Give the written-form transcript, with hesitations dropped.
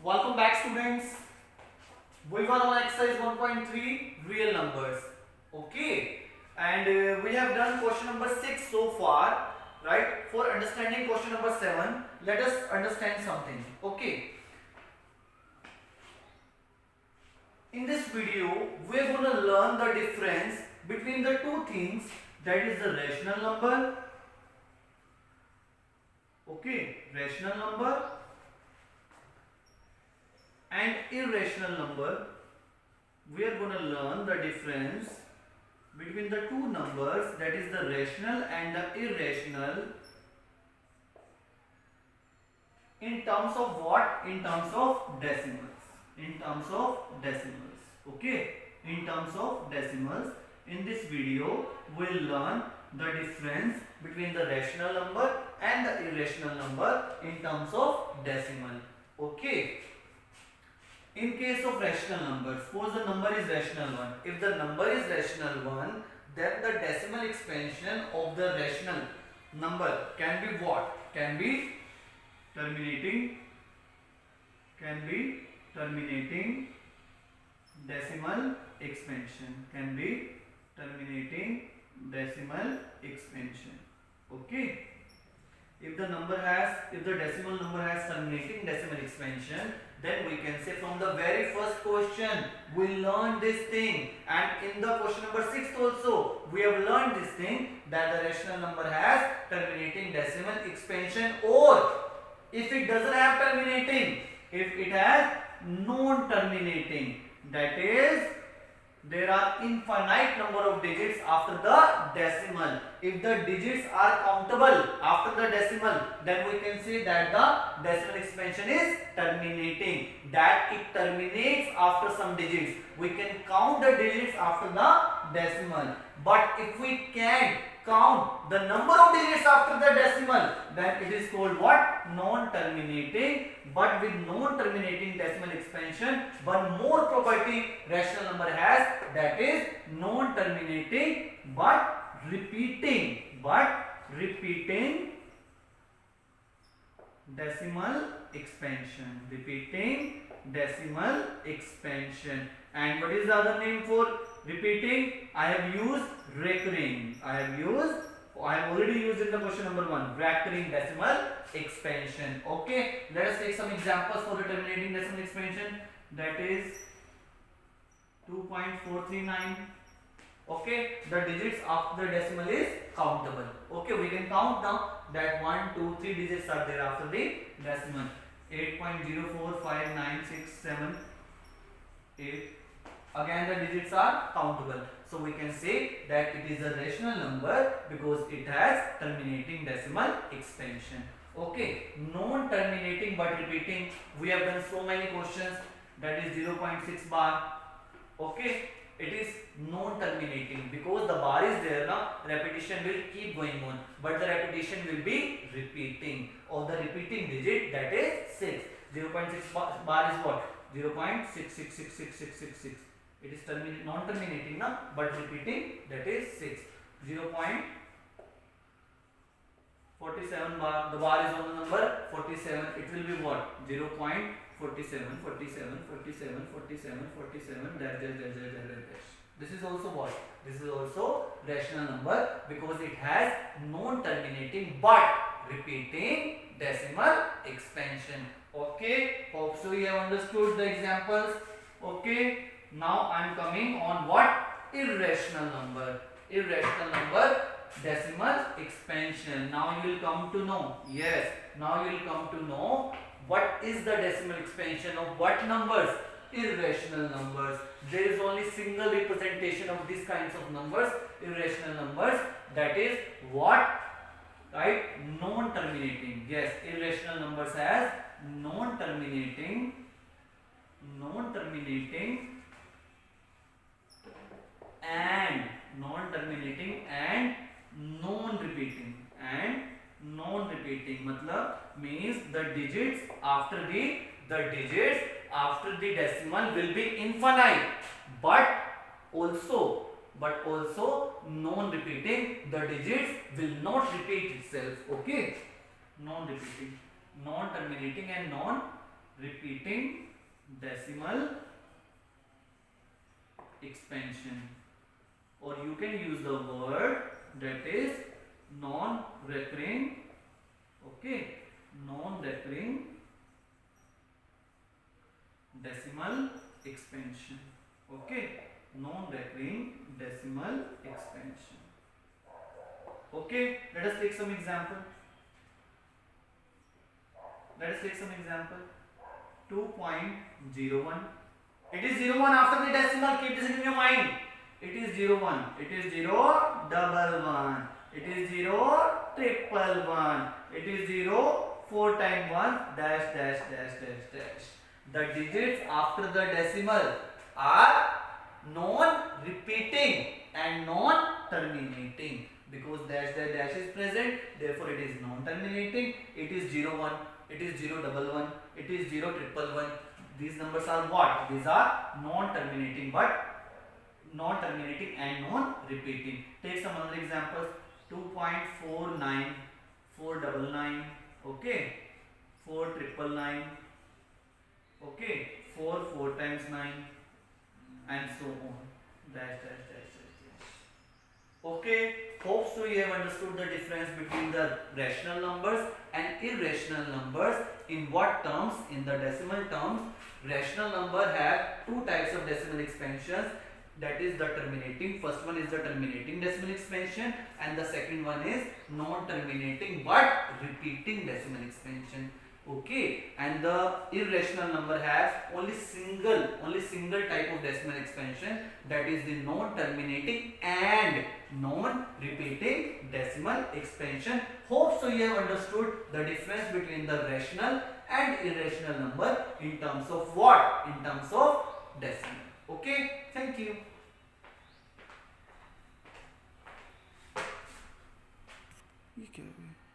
Welcome back, students. We were on exercise 1.3 real numbers. Okay, and we have done question number 6 so far, right? For understanding question number 7, let us understand something. Okay, in this video, we are going to learn the difference between the two things, that is the rational number. Okay, rational number and irrational number. We are going to learn the difference between the two numbers, that is the rational and the irrational, in terms of what? In terms of decimals. In terms of decimals. Okay, in terms of decimals. In this video, we'll learn the difference between the rational number and the irrational number in terms of decimal. Okay. In case of rational number, suppose the number is rational 1. If the number is rational 1, then the decimal expansion of the rational number can be what? Can be terminating decimal expansion. Can be terminating decimal expansion. Okay. If the decimal number has terminating decimal expansion, then we can say from the very first question we learned this thing, and in the question number 6 also we have learned this thing, that the rational number has terminating decimal expansion, or if it doesn't have terminating, if it has non-terminating, that is there are infinite number of digits after the decimal. If the digits are countable after the decimal, then we can say that the decimal expansion is terminating, that it terminates after some digits. We can count the digits after the decimal. But if we can't count the number of digits after the decimal, then it is called what? Non-terminating. But with non-terminating decimal expansion, one more property rational number has, that is non-terminating but repeating decimal expansion. Repeating decimal expansion. And what is the other name for repeating? I have used recurring. I have already used in the question number 1, recurring decimal expansion. Okay, let us take some examples for the terminating decimal expansion. That is 2.439. Okay, the digits after the decimal is countable. Okay, we can count now that 1, 2, 3 digits are there after the decimal. 8.045967 again the digits are countable, so we can say that it is a rational number because it has terminating decimal expansion. Okay, non-terminating but repeating, we have done so many questions, that is 0.6 bar. Okay, it is non-terminating because the bar is there now, repetition will keep going on, but the repetition will be repeating of the repeating digit, that is 6. 0.6 bar is what? 0.66666666. It is non-terminating now but repeating, that is 6. 0.47 bar, the bar is on the number 47, it will be what? 0.47 dash. This is also what? This is also rational number because it has non-terminating but repeating decimal expansion. Okay, hope so you have understood the examples. Okay, now I am coming on what? Irrational number. Irrational number decimal expansion. Now you will come to know. Yes, now you will come to know what is the decimal expansion of what numbers? Irrational numbers. There is only single representation of these kinds of numbers, irrational numbers, that is what? Right? Non-terminating. Yes, irrational numbers has non-terminating and non-repeating. मतलब means the digits after the decimal will be infinite, but also non-repeating, the digits will not repeat itself. Okay, non-repeating, non-terminating and non repeating decimal expansion, or you can use the word that is non-recurring. Okay, non-recurring decimal expansion. Okay, non-recurring decimal expansion. Okay, let us take some example. Let us take some example. 2.01. It is 01 after the decimal. Keep this in your mind. It is 01. It is 0 double 1. It is 0 triple 1. It is 0 4 times 1 dash dash dash dash dash. The digits after the decimal are non-repeating and non-terminating. Because dash dash dash is present, therefore it is non-terminating. It is 01. It is 0 double 1. It is 0 triple 1. These numbers are what? These are non-terminating, but non-terminating and non-repeating. Take some other examples. 2.49, 499, okay, 4,999, okay, 4 times 9, and so on. Dash dash dash dash dash. Okay, hope so you have understood the difference between the rational numbers and irrational numbers. In what terms? In the decimal terms, rational number have two types of decimal expansions. That is the terminating. First one is the terminating decimal expansion, and the second one is non-terminating but repeating decimal expansion. Okay, and the irrational number has only single type of decimal expansion, that is the non-terminating and non-repeating decimal expansion. Hope so you have understood the difference between the rational and irrational number in terms of what? In terms of decimal. Okay, thank you. ये क्या है?